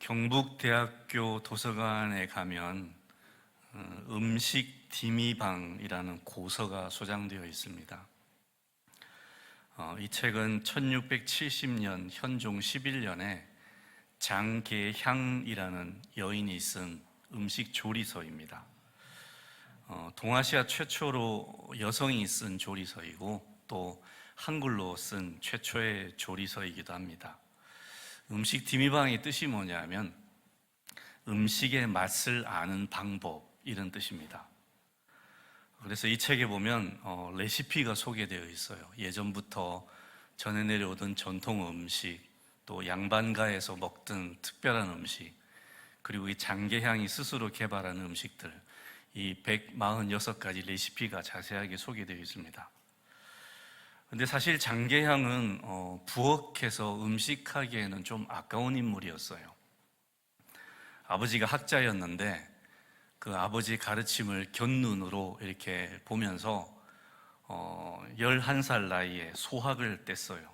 경북대학교 도서관에 가면 음식 디미방이라는 고서가 소장되어 있습니다. 이 책은 1670년 현종 11년에 장계향이라는 여인이 쓴 음식 조리서입니다. 동아시아 최초로 여성이 쓴 조리서이고 또 한글로 쓴 최초의 조리서이기도 합니다. 음식 디미방의 뜻이 뭐냐면 음식의 맛을 아는 방법, 이런 뜻입니다. 그래서 이 책에 보면 레시피가 소개되어 있어요. 예전부터 전해 내려오던 전통 음식, 또 양반가에서 먹던 특별한 음식, 그리고 이 장계향이 스스로 개발한 음식들, 이 146가지 레시피가 자세하게 소개되어 있습니다. 근데 사실 장계향은 부엌에서 음식하기에는 좀 아까운 인물이었어요. 아버지가 학자였는데 그 아버지의 가르침을 곁눈으로 이렇게 보면서 11살 나이에 소학을 뗐어요.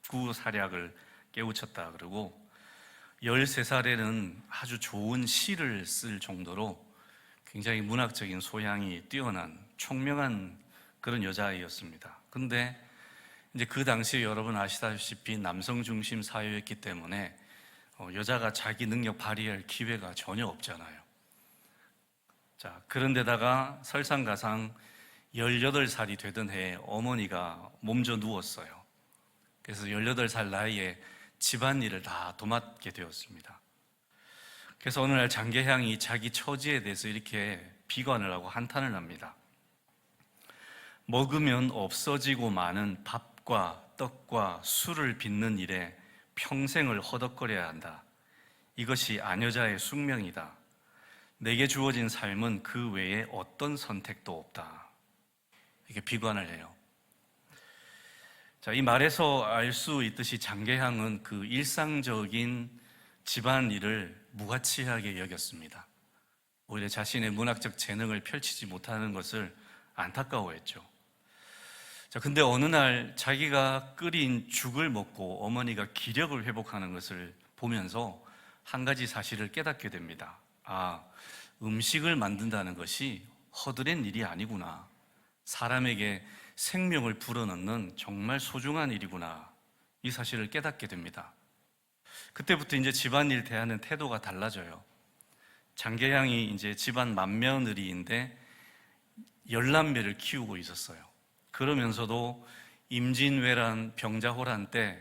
19사략을 깨우쳤다 그러고 13살에는 아주 좋은 시를 쓸 정도로 굉장히 문학적인 소양이 뛰어난 총명한 그런 여자아이였습니다. 근데 이제 그 당시에 여러분 아시다시피 남성 중심 사회였기 때문에 여자가 자기 능력 발휘할 기회가 전혀 없잖아요. 자, 그런데다가 설상가상 18살이 되던 해에 어머니가 몸져 누웠어요. 그래서 18살 나이에 집안일을 다 도맡게 되었습니다. 그래서 어느 날 장계향이 자기 처지에 대해서 이렇게 비관을 하고 한탄을 합니다. 먹으면 없어지고 마는 밥과 떡과 술을 빚는 일에 평생을 허덕거려야 한다. 이것이 아녀자의 숙명이다. 내게 주어진 삶은 그 외에 어떤 선택도 없다. 이렇게 비관을 해요. 자, 이 말에서 알 수 있듯이 장계향은 그 일상적인 집안일을 무가치하게 여겼습니다. 오히려 자신의 문학적 재능을 펼치지 못하는 것을 안타까워했죠. 자, 근데 어느 날 자기가 끓인 죽을 먹고 어머니가 기력을 회복하는 것을 보면서 한 가지 사실을 깨닫게 됩니다. 아, 음식을 만든다는 것이 허드렛 일이 아니구나. 사람에게 생명을 불어넣는 정말 소중한 일이구나. 이 사실을 깨닫게 됩니다. 그때부터 이제 집안일 대하는 태도가 달라져요. 장계향이 이제 집안 맏며느리인데 10남매를 키우고 있었어요. 그러면서도 임진왜란 병자호란 때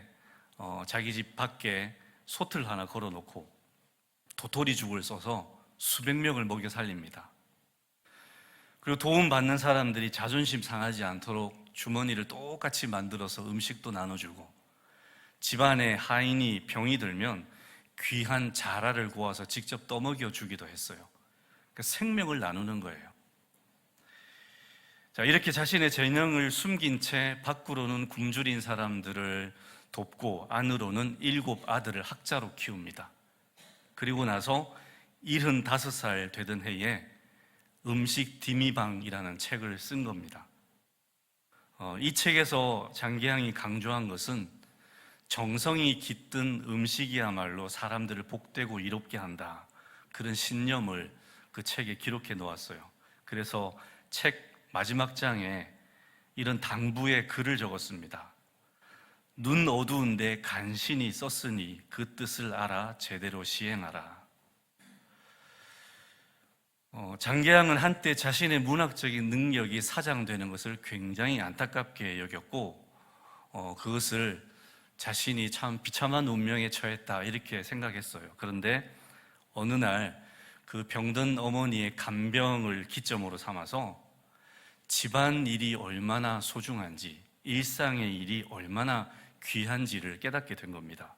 자기 집 밖에 솥을 하나 걸어놓고 도토리죽을 써서 수백 명을 먹여 살립니다. 그리고 도움받는 사람들이 자존심 상하지 않도록 주머니를 똑같이 만들어서 음식도 나눠주고 집안에 하인이 병이 들면 귀한 자라를 구워서 직접 떠먹여 주기도 했어요. 그러니까 생명을 나누는 거예요. 자, 이렇게 자신의 재능을 숨긴 채 밖으로는 굶주린 사람들을 돕고 안으로는 7 아들을 학자로 키웁니다. 그리고 나서 75살 되던 해에 음식 디미방이라는 책을 쓴 겁니다. 이 책에서 장계향이 강조한 것은 정성이 깃든 음식이야말로 사람들을 복되고 이롭게 한다. 그런 신념을 그 책에 기록해 놓았어요. 그래서 책 마지막 장에 이런 당부의 글을 적었습니다. 눈 어두운데 간신히 썼으니 그 뜻을 알아 제대로 시행하라. 장계향은 한때 자신의 문학적인 능력이 사장되는 것을 굉장히 안타깝게 여겼고 그것을 자신이 참 비참한 운명에 처했다 이렇게 생각했어요. 그런데 어느 날 그 병든 어머니의 간병을 기점으로 삼아서 집안일이 얼마나 소중한지, 일상의 일이 얼마나 귀한지를 깨닫게 된 겁니다.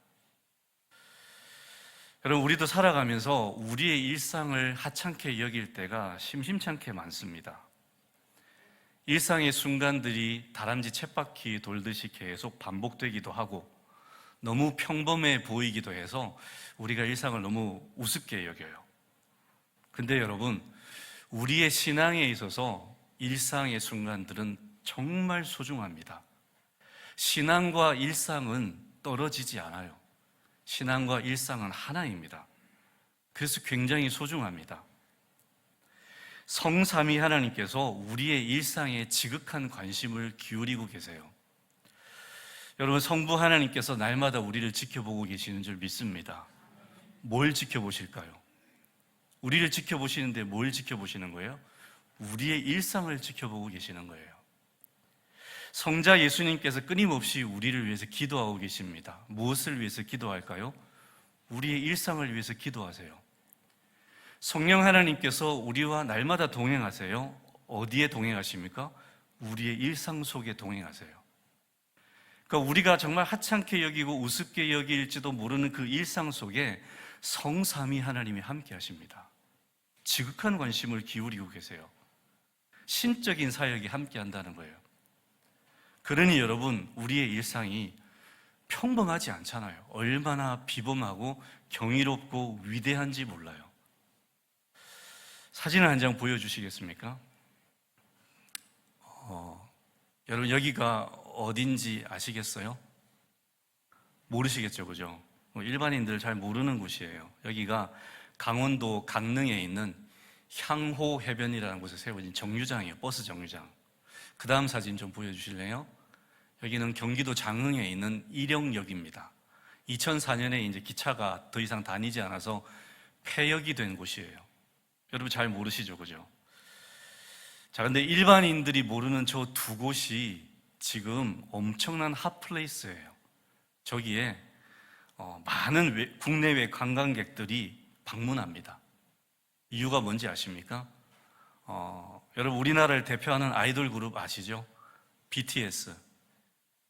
여러분, 우리도 살아가면서 우리의 일상을 하찮게 여길 때가 심심찮게 많습니다. 일상의 순간들이 다람쥐 쳇바퀴 돌듯이 계속 반복되기도 하고 너무 평범해 보이기도 해서 우리가 일상을 너무 우습게 여겨요. 근데 여러분, 우리의 신앙에 있어서 일상의 순간들은 정말 소중합니다. 신앙과 일상은 떨어지지 않아요. 신앙과 일상은 하나입니다. 그래서 굉장히 소중합니다. 성삼위 하나님께서 우리의 일상에 지극한 관심을 기울이고 계세요. 여러분, 성부 하나님께서 날마다 우리를 지켜보고 계시는 줄 믿습니다. 뭘 지켜보실까요? 우리를 지켜보시는데 뭘 지켜보시는 거예요? 우리의 일상을 지켜보고 계시는 거예요. 성자 예수님께서 끊임없이 우리를 위해서 기도하고 계십니다. 무엇을 위해서 기도할까요? 우리의 일상을 위해서 기도하세요. 성령 하나님께서 우리와 날마다 동행하세요. 어디에 동행하십니까? 우리의 일상 속에 동행하세요. 그러니까 우리가 정말 하찮게 여기고 우습게 여길지도 모르는 그 일상 속에 성삼위 하나님이 함께 하십니다. 지극한 관심을 기울이고 계세요. 신적인 사역이 함께 한다는 거예요. 그러니 여러분, 우리의 일상이 평범하지 않잖아요. 얼마나 비범하고 경이롭고 위대한지 몰라요. 사진을 한 장 보여주시겠습니까? 여러분, 여기가 어딘지 아시겠어요? 모르시겠죠, 그죠? 일반인들 잘 모르는 곳이에요. 여기가 강원도 강릉에 있는 향호 해변이라는 곳에 세워진 정류장이에요. 버스 정류장. 그 다음 사진 좀 보여주실래요? 여기는 경기도 장흥에 있는 일영역입니다. 2004년에 이제 기차가 더 이상 다니지 않아서 폐역이 된 곳이에요. 여러분 잘 모르시죠, 그죠? 자, 근데 일반인들이 모르는 저 두 곳이 지금 엄청난 핫플레이스예요. 저기에 많은 국내외 관광객들이 방문합니다. 이유가 뭔지 아십니까? 여러분, 우리나라를 대표하는 아이돌 그룹 아시죠? BTS.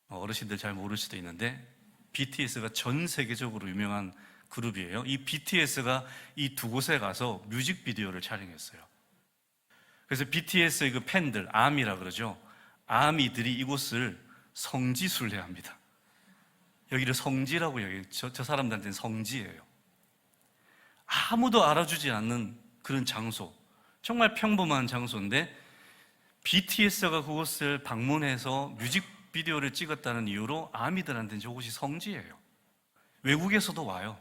어르신들 잘 모를 수도 있는데 BTS가 전 세계적으로 유명한 그룹이에요. 이 BTS가 이 두 곳에 가서 뮤직비디오를 촬영했어요. 그래서 BTS의 그 팬들, 아미라 그러죠. 아미들이 이곳을 성지순례합니다. 여기를 성지라고 여기 저 사람들한테는 성지예요. 아무도 알아주지 않는 그런 장소, 정말 평범한 장소인데 BTS가 그곳을 방문해서 뮤직비디오를 찍었다는 이유로 아미들한테는 저곳이 성지예요. 외국에서도 와요.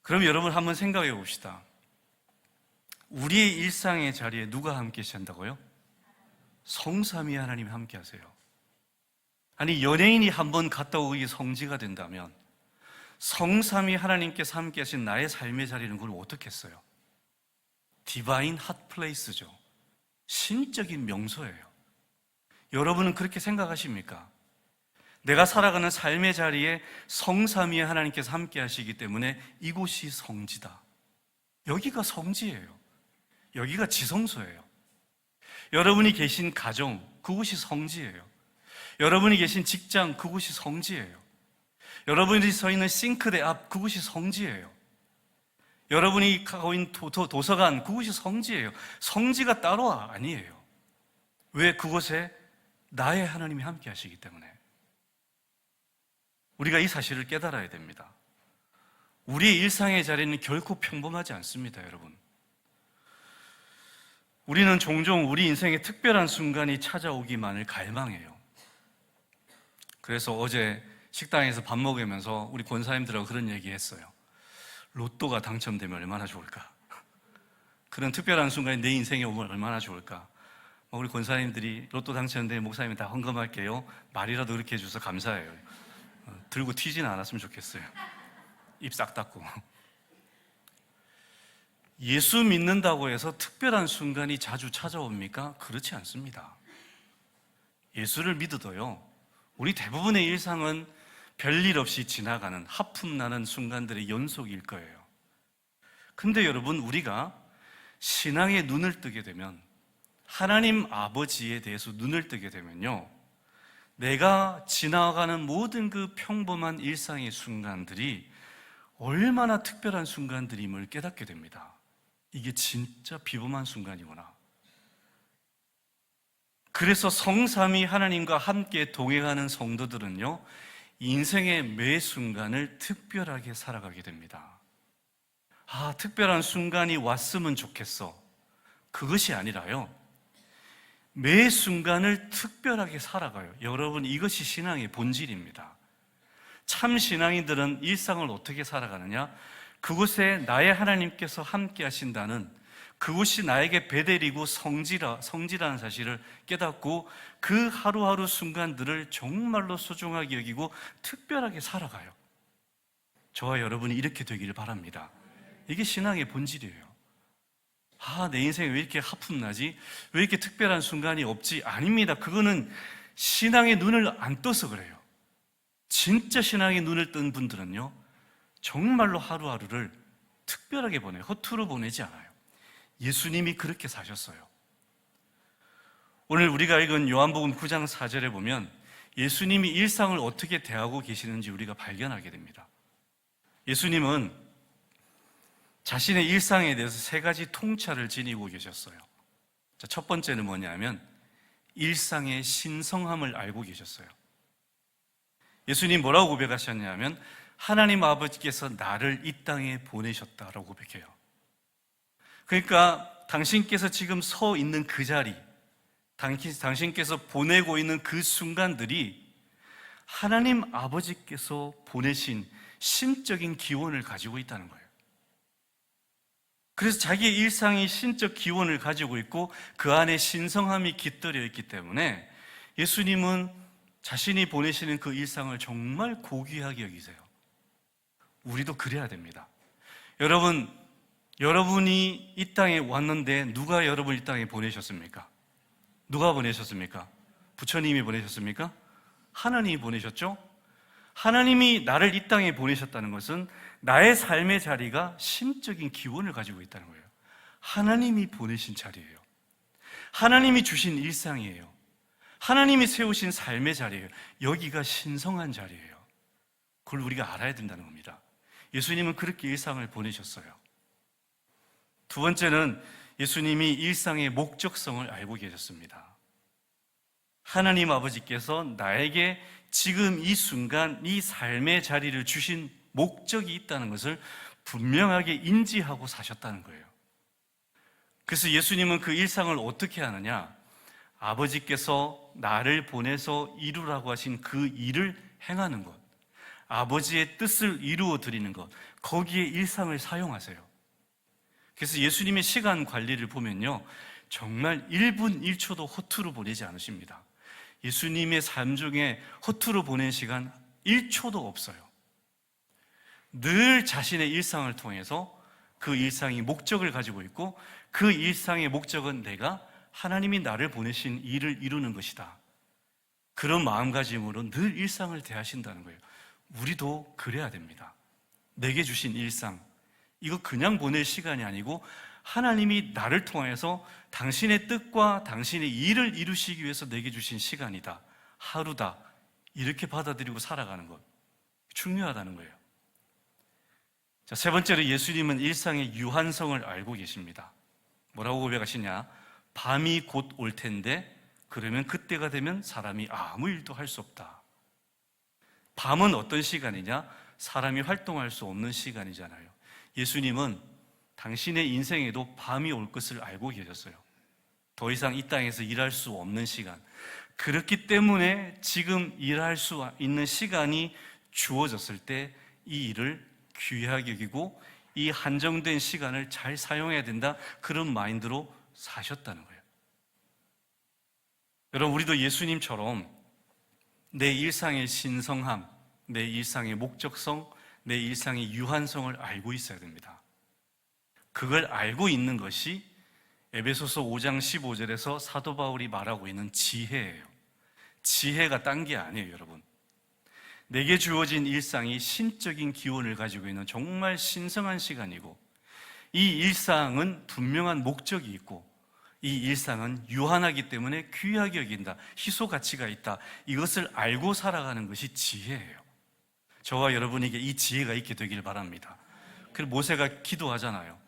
그럼 여러분 한번 생각해 봅시다. 우리의 일상의 자리에 누가 함께 계신다고요? 성삼위 하나님이 함께 하세요. 아니, 연예인이 한번 갔다 오기 성지가 된다면 성삼위 하나님께서 함께 하신 나의 삶의 자리는 그걸 어떻게 했어요? 디바인 핫플레이스죠. 신적인 명소예요. 여러분은 그렇게 생각하십니까? 내가 살아가는 삶의 자리에 성삼위의 하나님께서 함께 하시기 때문에 이곳이 성지다. 여기가 성지예요. 여기가 지성소예요. 여러분이 계신 가정, 그곳이 성지예요. 여러분이 계신 직장, 그곳이 성지예요. 여러분이 서 있는 싱크대 앞, 그곳이 성지예요. 여러분이 가고 있는 도서관, 그곳이 성지예요. 성지가 따로 아니에요. 왜? 그곳에 나의 하나님이 함께 하시기 때문에. 우리가 이 사실을 깨달아야 됩니다. 우리의 일상의 자리는 결코 평범하지 않습니다, 여러분. 우리는 종종 우리 인생에 특별한 순간이 찾아오기만을 갈망해요. 그래서 어제 식당에서 밥 먹으면서 우리 권사님들하고 그런 얘기 했어요. 로또가 당첨되면 얼마나 좋을까? 그런 특별한 순간이 내 인생에 오면 얼마나 좋을까? 우리 권사님들이 로또 당첨된 목사님이 다 헌금할게요. 말이라도 그렇게 해줘서 감사해요. 들고 튀지는 않았으면 좋겠어요. 입 싹 닫고. 예수 믿는다고 해서 특별한 순간이 자주 찾아옵니까? 그렇지 않습니다. 예수를 믿어도요, 우리 대부분의 일상은 별일 없이 지나가는 하품나는 순간들의 연속일 거예요. 근데 여러분, 우리가 신앙에 눈을 뜨게 되면, 하나님 아버지에 대해서 눈을 뜨게 되면요, 내가 지나가는 모든 그 평범한 일상의 순간들이 얼마나 특별한 순간들임을 깨닫게 됩니다. 이게 진짜 비범한 순간이구나. 그래서 성삼위 하나님과 함께 동행하는 성도들은요, 인생의 매 순간을 특별하게 살아가게 됩니다. 특별한 순간이 왔으면 좋겠어. 그것이 아니라요, 매 순간을 특별하게 살아가요. 여러분, 이것이 신앙의 본질입니다. 참 신앙인들은 일상을 어떻게 살아가느냐? 그곳에 나의 하나님께서 함께 하신다는, 그곳이 나에게 베델이고 성지라는 사실을 깨닫고 그 하루하루 순간들을 정말로 소중하게 여기고 특별하게 살아가요. 저와 여러분이 이렇게 되기를 바랍니다. 이게 신앙의 본질이에요. 내 인생에 왜 이렇게 하품나지? 왜 이렇게 특별한 순간이 없지? 아닙니다. 그거는 신앙의 눈을 안 떠서 그래요. 진짜 신앙의 눈을 뜬 분들은요, 정말로 하루하루를 특별하게 보내요. 허투루 보내지 않아요. 예수님이 그렇게 사셨어요. 오늘 우리가 읽은 요한복음 9장 4절에 보면 예수님이 일상을 어떻게 대하고 계시는지 우리가 발견하게 됩니다. 예수님은 자신의 일상에 대해서 세 가지 통찰을 지니고 계셨어요. 첫 번째는 뭐냐면 일상의 신성함을 알고 계셨어요. 예수님 뭐라고 고백하셨냐면 하나님 아버지께서 나를 이 땅에 보내셨다라고 고백해요. 그러니까 당신께서 지금 서 있는 그 자리, 당신께서 보내고 있는 그 순간들이 하나님 아버지께서 보내신 신적인 기원을 가지고 있다는 거예요. 그래서 자기의 일상이 신적 기원을 가지고 있고 그 안에 신성함이 깃들여 있기 때문에 예수님은 자신이 보내시는 그 일상을 정말 고귀하게 여기세요. 우리도 그래야 됩니다. 여러분이 이 땅에 왔는데 누가 여러분을 이 땅에 보내셨습니까? 누가 보내셨습니까? 부처님이 보내셨습니까? 하나님이 보내셨죠? 하나님이 나를 이 땅에 보내셨다는 것은 나의 삶의 자리가 심적인 기원을 가지고 있다는 거예요. 하나님이 보내신 자리예요. 하나님이 주신 일상이에요. 하나님이 세우신 삶의 자리예요. 여기가 신성한 자리예요. 그걸 우리가 알아야 된다는 겁니다. 예수님은 그렇게 일상을 보내셨어요. 두 번째는 예수님이 일상의 목적성을 알고 계셨습니다. 하나님 아버지께서 나에게 지금 이 순간 이 삶의 자리를 주신 목적이 있다는 것을 분명하게 인지하고 사셨다는 거예요. 그래서 예수님은 그 일상을 어떻게 하느냐? 아버지께서 나를 보내서 이루라고 하신 그 일을 행하는 것, 아버지의 뜻을 이루어 드리는 것, 거기에 일상을 사용하세요. 그래서 예수님의 시간 관리를 보면요, 정말 1분 1초도 허투루 보내지 않으십니다. 예수님의 삶 중에 허투루 보낸 시간 1초도 없어요. 늘 자신의 일상을 통해서 그 일상이 목적을 가지고 있고 그 일상의 목적은 내가 하나님이 나를 보내신 일을 이루는 것이다. 그런 마음가짐으로 늘 일상을 대하신다는 거예요. 우리도 그래야 됩니다. 내게 주신 일상, 이거 그냥 보낼 시간이 아니고 하나님이 나를 통해서 당신의 뜻과 당신의 일을 이루시기 위해서 내게 주신 시간이다, 하루다, 이렇게 받아들이고 살아가는 것 중요하다는 거예요. 자, 세 번째로 예수님은 일상의 유한성을 알고 계십니다. 뭐라고 고백하시냐? 밤이 곧 올 텐데 그러면 그때가 되면 사람이 아무 일도 할 수 없다. 밤은 어떤 시간이냐? 사람이 활동할 수 없는 시간이잖아요. 예수님은 당신의 인생에도 밤이 올 것을 알고 계셨어요. 더 이상 이 땅에서 일할 수 없는 시간, 그렇기 때문에 지금 일할 수 있는 시간이 주어졌을 때 이 일을 귀하게 여기고 이 한정된 시간을 잘 사용해야 된다, 그런 마인드로 사셨다는 거예요. 여러분, 우리도 예수님처럼 내 일상의 신성함, 내 일상의 목적성, 내 일상의 유한성을 알고 있어야 됩니다. 그걸 알고 있는 것이 에베소서 5장 15절에서 사도 바울이 말하고 있는 지혜예요. 지혜가 딴 게 아니에요, 여러분. 내게 주어진 일상이 신적인 기원을 가지고 있는 정말 신성한 시간이고, 이 일상은 분명한 목적이 있고, 이 일상은 유한하기 때문에 귀하게 여긴다, 희소 가치가 있다, 이것을 알고 살아가는 것이 지혜예요. 저와 여러분에게 이 지혜가 있게 되길 바랍니다. 그래서 모세가 기도하잖아요.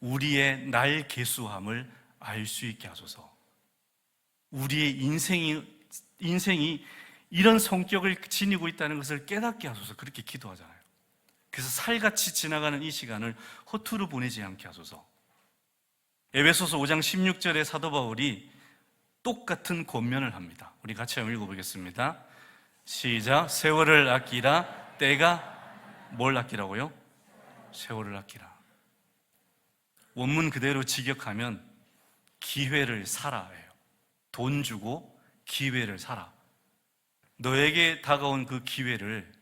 우리의 날 계수함을 알 수 있게 하소서. 우리의 인생이 이런 성격을 지니고 있다는 것을 깨닫게 하소서. 그렇게 기도하잖아요. 그래서 살같이 지나가는 이 시간을 허투루 보내지 않게 하소서. 에베소서 5장 16절에 사도 바울이 똑같은 권면을 합니다. 우리 같이 한번 읽어보겠습니다. 시작. 세월을 아끼라 때가 뭘 아끼라고요? 세월을 아끼라. 원문 그대로 직역하면 기회를 사라예요. 돈 주고 기회를 사라. 너에게 다가온 그 기회를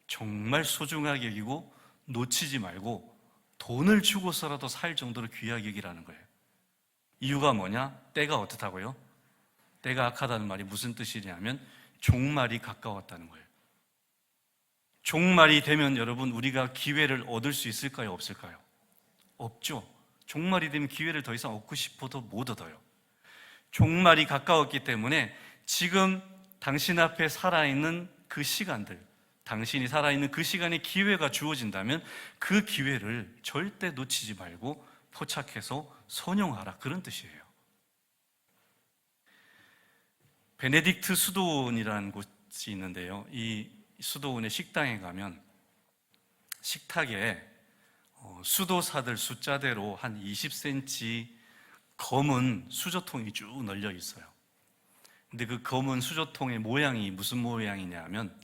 정말 소중하게 여기고 놓치지 말고 돈을 주고서라도 살 정도로 귀하게 여기라는 거예요. 이유가 뭐냐? 때가 어떻다고요? 때가 악하다는 말이 무슨 뜻이냐면 종말이 가까웠다는 거예요. 종말이 되면 여러분 우리가 기회를 얻을 수 있을까요? 없을까요? 없죠. 종말이 되면 기회를 더 이상 얻고 싶어도 못 얻어요. 종말이 가까웠기 때문에 지금 당신 앞에 살아있는 그 시간들, 당신이 살아있는 그 시간에 기회가 주어진다면 그 기회를 절대 놓치지 말고 포착해서 선용하라, 그런 뜻이에요. 베네딕트 수도원이라는 곳이 있는데요, 이 수도원의 식당에 가면 식탁에 수도사들 숫자대로 한 20cm 검은 수저통이 쭉 널려 있어요. 근데 그 검은 수저통의 모양이 무슨 모양이냐면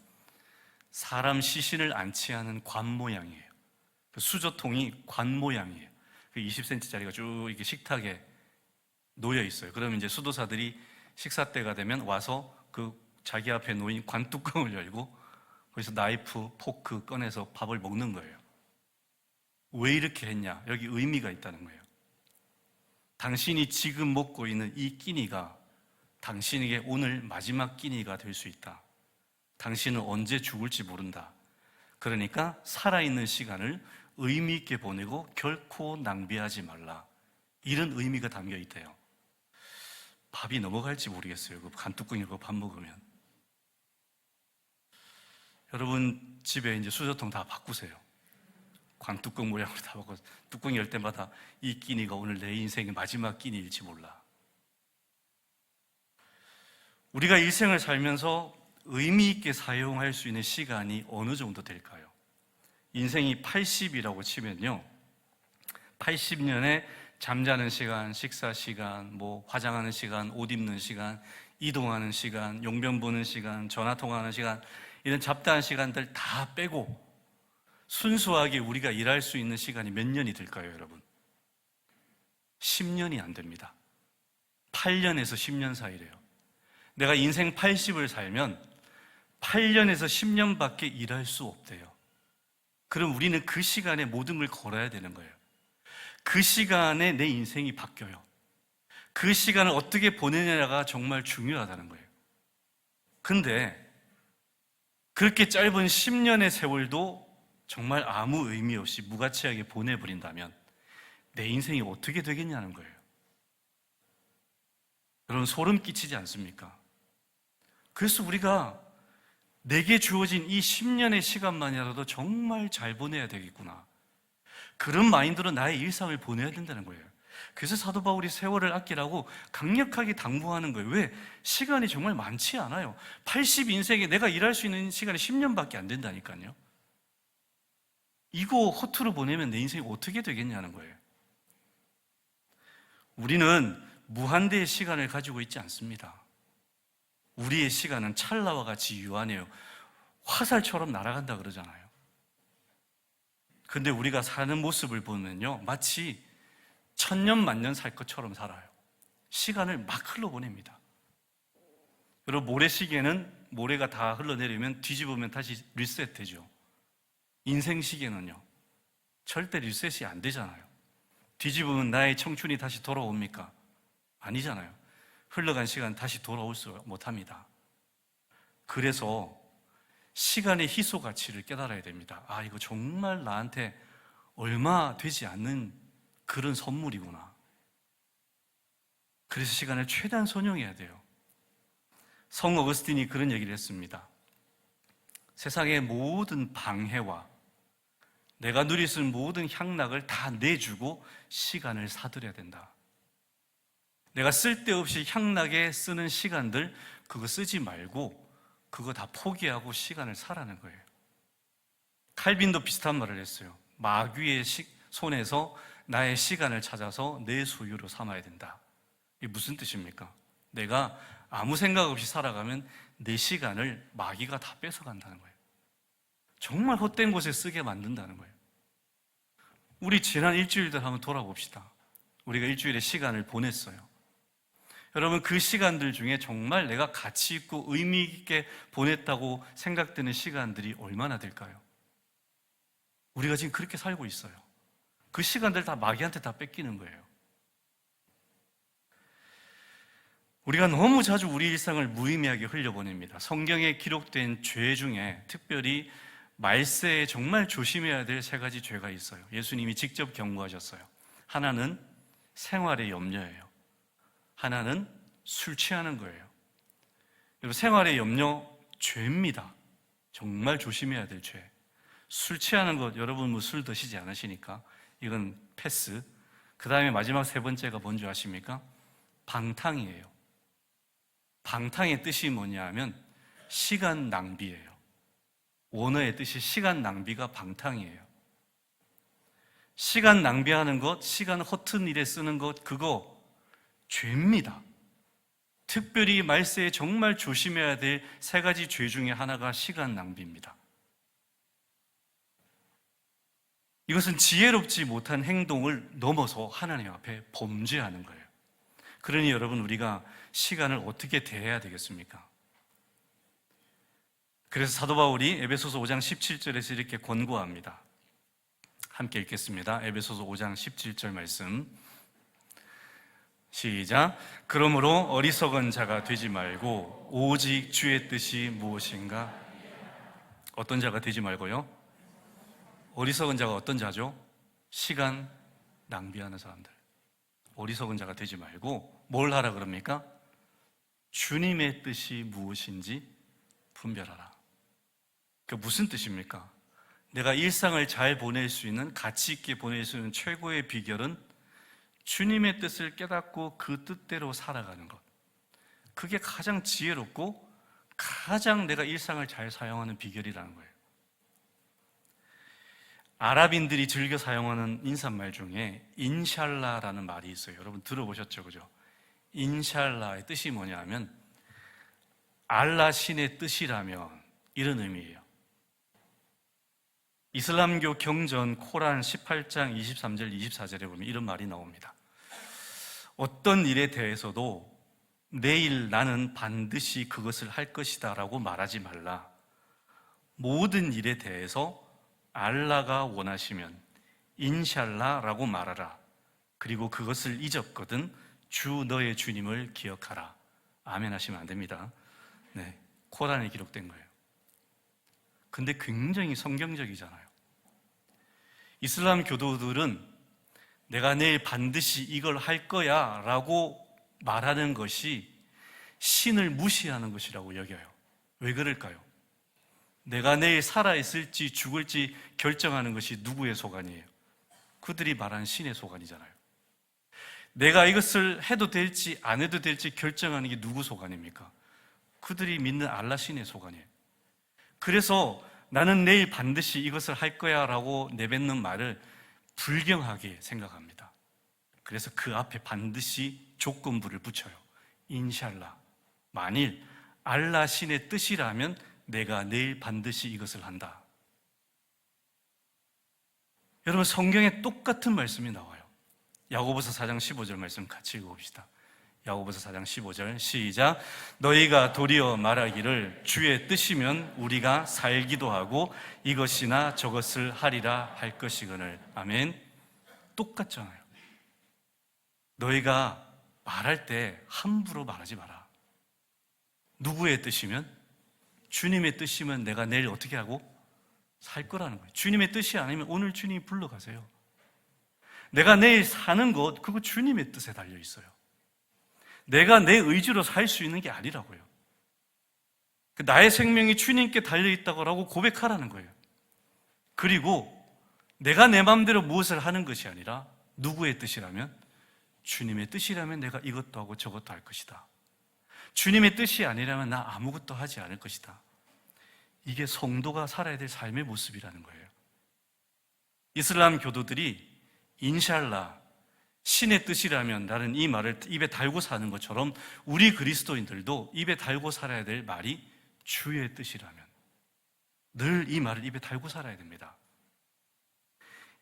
사람 시신을 안치하는 관 모양이에요. 그 수저통이 관 모양이에요. 그 20cm짜리가 쭉 이렇게 식탁에 놓여 있어요. 그러면 이제 수도사들이 식사 때가 되면 와서 그 자기 앞에 놓인 관 뚜껑을 열고 거기서 나이프, 포크 꺼내서 밥을 먹는 거예요. 왜 이렇게 했냐? 여기 의미가 있다는 거예요. 당신이 지금 먹고 있는 이 끼니가 당신에게 오늘 마지막 끼니가 될 수 있다. 당신은 언제 죽을지 모른다. 그러니까 살아있는 시간을 의미 있게 보내고 결코 낭비하지 말라. 이런 의미가 담겨 있대요. 밥이 넘어갈지 모르겠어요. 그 간뚜껑이 그 밥 먹으면. 여러분 집에 이제 수저통 다 바꾸세요. 관뚜껑 모양으로 다 바꿔. 뚜껑 열 때마다 이 끼니가 오늘 내 인생의 마지막 끼니일지 몰라. 우리가 일생을 살면서 의미 있게 사용할 수 있는 시간이 어느 정도 될까요? 인생이 80이라고 치면요, 80년에 잠자는 시간, 식사 시간, 화장하는 시간, 옷 입는 시간, 이동하는 시간, 용변 보는 시간, 전화 통화하는 시간, 이런 잡다한 시간들 다 빼고 순수하게 우리가 일할 수 있는 시간이 몇 년이 될까요, 여러분? 10년이 안 됩니다. 8년에서 10년 사이래요. 내가 인생 80을 살면 8년에서 10년밖에 일할 수 없대요. 그럼 우리는 그 시간에 모든 걸 걸어야 되는 거예요. 그 시간에 내 인생이 바뀌어요. 그 시간을 어떻게 보내느냐가 정말 중요하다는 거예요. 근데 그렇게 짧은 10년의 세월도 정말 아무 의미 없이 무가치하게 보내버린다면 내 인생이 어떻게 되겠냐는 거예요. 여러분 소름 끼치지 않습니까? 그래서 우리가 내게 주어진 이 10년의 시간만이라도 정말 잘 보내야 되겠구나, 그런 마인드로 나의 일상을 보내야 된다는 거예요. 그래서 사도 바울이 세월을 아끼라고 강력하게 당부하는 거예요. 왜? 시간이 정말 많지 않아요. 80 인생에 내가 일할 수 있는 시간이 10년밖에 안 된다니까요. 이거 허투루 보내면 내 인생이 어떻게 되겠냐는 거예요. 우리는 무한대의 시간을 가지고 있지 않습니다. 우리의 시간은 찰나와 같이 유한해요. 화살처럼 날아간다 그러잖아요. 근데 우리가 사는 모습을 보면요, 마치 천년 만년 살 것처럼 살아요. 시간을 막 흘러보냅니다. 여러분 모래시계는 모래가 다 흘러내리면 뒤집으면 다시 리셋되죠. 인생 시계는요 절대 리셋이 안 되잖아요. 뒤집으면 나의 청춘이 다시 돌아옵니까? 아니잖아요. 흘러간 시간 다시 돌아올 수 못합니다. 그래서 시간의 희소 가치를 깨달아야 됩니다. 아, 이거 정말 나한테 얼마 되지 않는 그런 선물이구나. 그래서 시간을 최대한 선용해야 돼요. 성 어거스틴이 그런 얘기를 했습니다. 세상의 모든 방해와 내가 누릴 수 있는 모든 향락을 다 내주고 시간을 사들여야 된다. 내가 쓸데없이 향락에 쓰는 시간들 그거 쓰지 말고 그거 다 포기하고 시간을 사라는 거예요. 칼빈도 비슷한 말을 했어요. 마귀의 손에서 나의 시간을 찾아서 내 소유로 삼아야 된다. 이게 무슨 뜻입니까? 내가 아무 생각 없이 살아가면 내 시간을 마귀가 다 뺏어간다는 거예요. 정말 헛된 곳에 쓰게 만든다는 거예요. 우리 지난 일주일들 한번 돌아봅시다. 우리가 일주일에 시간을 보냈어요. 여러분, 그 시간들 중에 정말 내가 가치 있고 의미 있게 보냈다고 생각되는 시간들이 얼마나 될까요? 우리가 지금 그렇게 살고 있어요. 그 시간들 다 마귀한테 다 뺏기는 거예요. 우리가 너무 자주 우리 일상을 무의미하게 흘려보냅니다. 성경에 기록된 죄 중에 특별히 말세에 정말 조심해야 될 세 가지 죄가 있어요. 예수님이 직접 경고하셨어요. 하나는 생활의 염려예요. 하나는 술 취하는 거예요. 여러분, 생활의 염려, 죄입니다. 정말 조심해야 될 죄. 술 취하는 것, 여러분 뭐 술 드시지 않으시니까 이건 패스. 그 다음에 마지막 세 번째가 뭔지 아십니까? 방탕이에요. 방탕의 뜻이 뭐냐 하면 시간 낭비예요. 원어의 뜻이 시간 낭비가 방탕이에요. 시간 낭비하는 것, 시간 허튼 일에 쓰는 것, 그거 죄입니다. 특별히 말세에 정말 조심해야 될 세 가지 죄 중에 하나가 시간 낭비입니다. 이것은 지혜롭지 못한 행동을 넘어서 하나님 앞에 범죄하는 거예요. 그러니 여러분, 우리가 시간을 어떻게 대해야 되겠습니까? 그래서 사도 바울이 에베소서 5장 17절에서 이렇게 권고합니다. 함께 읽겠습니다. 에베소서 5장 17절 말씀. 시작. 그러므로 어리석은 자가 되지 말고 오직 주의 뜻이 무엇인가? 어떤 자가 되지 말고요? 어리석은 자가 어떤 자죠? 시간 낭비하는 사람들. 어리석은 자가 되지 말고 뭘 하라 그럽니까? 주님의 뜻이 무엇인지 분별하라. 그게 무슨 뜻입니까? 내가 일상을 잘 보낼 수 있는, 가치 있게 보낼 수 있는 최고의 비결은 주님의 뜻을 깨닫고 그 뜻대로 살아가는 것. 그게 가장 지혜롭고 가장 내가 일상을 잘 사용하는 비결이라는 거예요. 아랍인들이 즐겨 사용하는 인사말 중에 인샬라라는 말이 있어요. 여러분 들어보셨죠? 그죠? 인샬라의 뜻이 뭐냐 하면 알라 신의 뜻이라면, 이런 의미예요. 이슬람교 경전 코란 18장 23절 24절에 보면 이런 말이 나옵니다. 어떤 일에 대해서도 내일 나는 반드시 그것을 할 것이다 라고 말하지 말라. 모든 일에 대해서 알라가 원하시면 인샬라라고 말하라. 그리고 그것을 잊었거든 주 너의 주님을 기억하라. 아멘 하시면 안 됩니다. 네, 코란에 기록된 거예요. 근데 굉장히 성경적이잖아요. 이슬람 교도들은 내가 내일 반드시 이걸 할 거야 라고 말하는 것이 신을 무시하는 것이라고 여겨요. 왜 그럴까요? 내가 내일 살아있을지 죽을지 결정하는 것이 누구의 소관이에요? 그들이 말하는 신의 소관이잖아요. 내가 이것을 해도 될지 안 해도 될지 결정하는 게 누구 소관입니까? 그들이 믿는 알라 신의 소관이에요. 그래서 나는 내일 반드시 이것을 할 거야 라고 내뱉는 말을 불경하게 생각합니다. 그래서 그 앞에 반드시 조건부를 붙여요. 인샬라. 만일 알라 신의 뜻이라면 내가 내일 반드시 이것을 한다. 여러분, 성경에 똑같은 말씀이 나와요. 야고보서 4장 15절 말씀 같이 읽어봅시다. 야고보서 4장 15절 시작. 너희가 도리어 말하기를 주의 뜻이면 우리가 살기도 하고 이것이나 저것을 하리라 할 것이거늘. 아멘. 똑같잖아요. 너희가 말할 때 함부로 말하지 마라. 누구의 뜻이면? 주님의 뜻이면 내가 내일 어떻게 하고? 살 거라는 거예요. 주님의 뜻이 아니면 오늘 주님이 불러가세요. 내가 내일 사는 것, 그거 주님의 뜻에 달려 있어요. 내가 내 의지로 살 수 있는 게 아니라고요. 나의 생명이 주님께 달려있다고 고백하라는 거예요. 그리고 내가 내 마음대로 무엇을 하는 것이 아니라 누구의 뜻이라면? 주님의 뜻이라면 내가 이것도 하고 저것도 할 것이다. 주님의 뜻이 아니라면 나 아무것도 하지 않을 것이다. 이게 성도가 살아야 될 삶의 모습이라는 거예요. 이슬람 교도들이 인샬라, 신의 뜻이라면 나는 이 말을 입에 달고 사는 것처럼 우리 그리스도인들도 입에 달고 살아야 될 말이 주의 뜻이라면, 늘 이 말을 입에 달고 살아야 됩니다.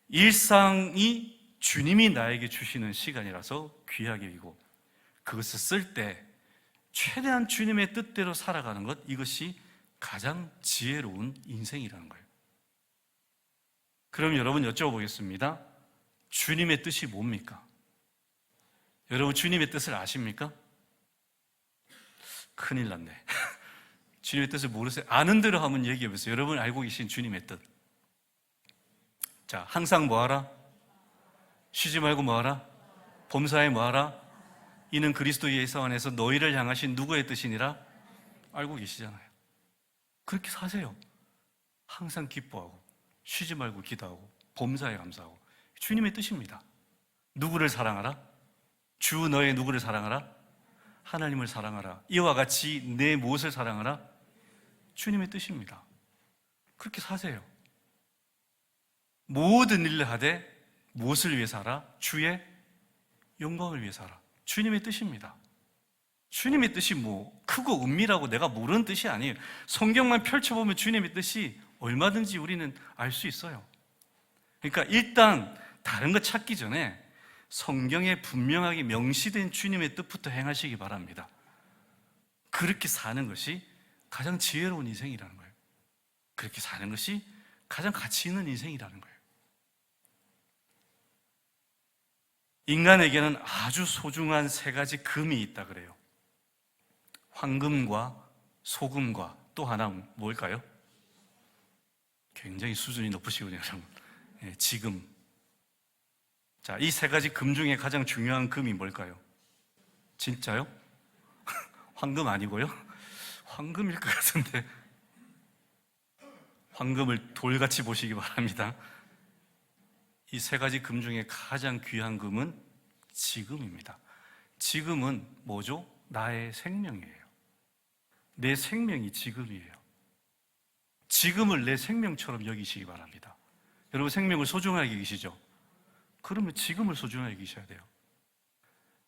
일상이 주님이 나에게 주시는 시간이라서 귀하게 여기고 그것을 쓸 때 최대한 주님의 뜻대로 살아가는 것, 이것이 가장 지혜로운 인생이라는 거예요. 그럼 여러분 여쭤보겠습니다. 주님의 뜻이 뭡니까? 여러분 주님의 뜻을 아십니까? 큰일 났네. 주님의 뜻을 모르세요? 아는 대로 한번 얘기해 보세요. 여러분 알고 계신 주님의 뜻. 자, 항상 뭐하라? 쉬지 말고 뭐하라? 범사에 뭐하라? 이는 그리스도 예수 안에서 너희를 향하신 누구의 뜻이니라? 알고 계시잖아요. 그렇게 사세요. 항상 기뻐하고 쉬지 말고 기도하고 범사에 감사하고. 주님의 뜻입니다. 누구를 사랑하라? 주 너의 누구를 사랑하라? 하나님을 사랑하라. 이와 같이 내 무엇을 사랑하라? 주님의 뜻입니다. 그렇게 사세요. 모든 일을 하되 무엇을 위해 살아? 주의 영광을 위해 살아. 주님의 뜻입니다. 주님의 뜻이 뭐 크고 은밀하고 내가 모르는 뜻이 아니에요. 성경만 펼쳐보면 주님의 뜻이 얼마든지 우리는 알 수 있어요. 그러니까 일단 다른 거 찾기 전에 성경에 분명하게 명시된 주님의 뜻부터 행하시기 바랍니다. 그렇게 사는 것이 가장 지혜로운 인생이라는 거예요. 그렇게 사는 것이 가장 가치 있는 인생이라는 거예요. 인간에게는 아주 소중한 세 가지 금이 있다 그래요. 황금과 소금과 또 하나 뭘까요? 굉장히 수준이 높으시군요, 여러분. 지금. 자, 이 세 가지 금 중에 가장 중요한 금이 뭘까요? 진짜요? 황금 아니고요? 황금일 것 같은데. 황금을 돌같이 보시기 바랍니다. 이 세 가지 금 중에 가장 귀한 금은 지금입니다. 지금은 뭐죠? 나의 생명이에요. 내 생명이 지금이에요. 지금을 내 생명처럼 여기시기 바랍니다. 여러분 생명을 소중하게 여기시죠? 그러면 지금을 소중하게 여기셔야 돼요.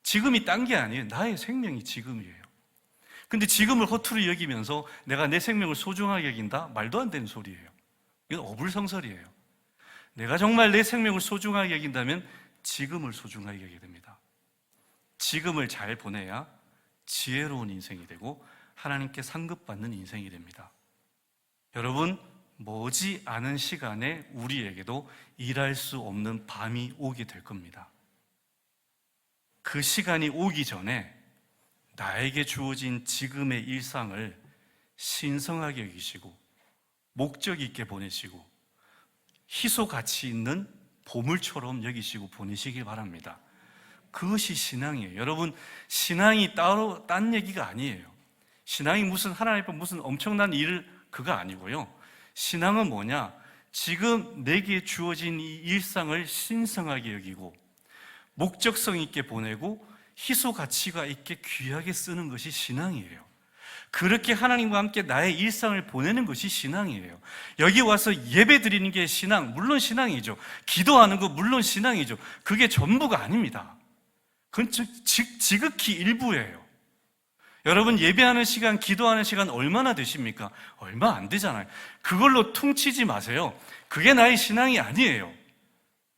지금이 딴 게 아니에요. 나의 생명이 지금이에요. 근데 지금을 허투루 여기면서 내가 내 생명을 소중하게 여긴다? 말도 안 되는 소리예요. 이건 어불성설이에요. 내가 정말 내 생명을 소중하게 여긴다면 지금을 소중하게 여기게 됩니다. 지금을 잘 보내야 지혜로운 인생이 되고 하나님께 상급받는 인생이 됩니다. 여러분, 머지 않은 시간에 우리에게도 일할 수 없는 밤이 오게 될 겁니다. 그 시간이 오기 전에 나에게 주어진 지금의 일상을 신성하게 여기시고 목적 있게 보내시고 희소 가치 있는 보물처럼 여기시고 보내시길 바랍니다. 그것이 신앙이에요. 여러분, 신앙이 따로 딴 얘기가 아니에요. 신앙이 무슨 하나님 앞에 무슨 엄청난 일을 그거 아니고요. 신앙은 뭐냐? 지금 내게 주어진 이 일상을 신성하게 여기고 목적성 있게 보내고 희소 가치가 있게 귀하게 쓰는 것이 신앙이에요. 그렇게 하나님과 함께 나의 일상을 보내는 것이 신앙이에요. 여기 와서 예배 드리는 게 신앙, 물론 신앙이죠. 기도하는 거 물론 신앙이죠. 그게 전부가 아닙니다. 그건 지극히 일부예요. 여러분 예배하는 시간, 기도하는 시간 얼마나 되십니까? 얼마 안 되잖아요. 그걸로 퉁치지 마세요. 그게 나의 신앙이 아니에요.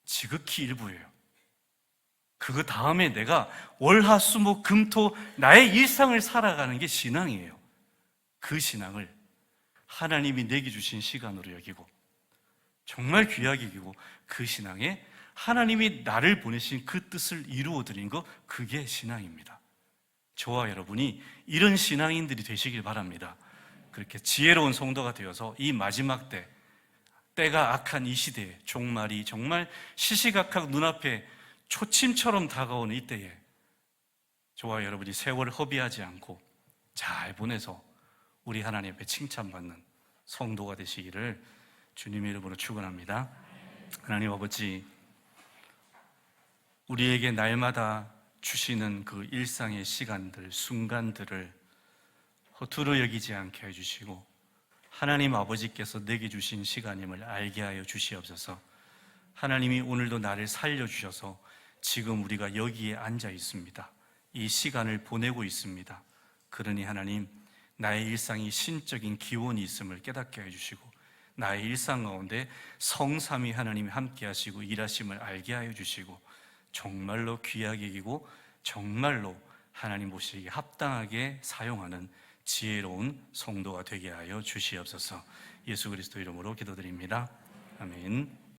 지극히 일부예요. 그거 다음에 내가 월, 화, 수, 목, 금, 토 나의 일상을 살아가는 게 신앙이에요. 그 신앙을 하나님이 내게 주신 시간으로 여기고 정말 귀하게 여기고 그 신앙에 하나님이 나를 보내신 그 뜻을 이루어 드린 것, 그게 신앙입니다. 저와 여러분이 이런 신앙인들이 되시길 바랍니다. 그렇게 지혜로운 성도가 되어서 이 마지막 때가 악한 이 시대에 종말이 정말 시시각각 눈앞에 초침처럼 다가오는 이때에 저와 여러분이 세월을 허비하지 않고 잘 보내서 우리 하나님 앞에 칭찬받는 성도가 되시기를 주님의 이름으로 축원합니다. 하나님 아버지, 우리에게 날마다 주시는 그 일상의 시간들, 순간들을 허투루 여기지 않게 해주시고 하나님 아버지께서 내게 주신 시간임을 알게 하여 주시옵소서. 하나님이 오늘도 나를 살려주셔서 지금 우리가 여기에 앉아 있습니다. 이 시간을 보내고 있습니다. 그러니 하나님, 나의 일상이 신적인 기원이 있음을 깨닫게 해주시고 나의 일상 가운데 성삼위 하나님이 함께 하시고 일하심을 알게 하여 주시고 정말로 귀하게 여기고 정말로 하나님 보시기에 합당하게 사용하는 지혜로운 성도가 되게 하여 주시옵소서. 예수 그리스도 이름으로 기도드립니다. 아멘.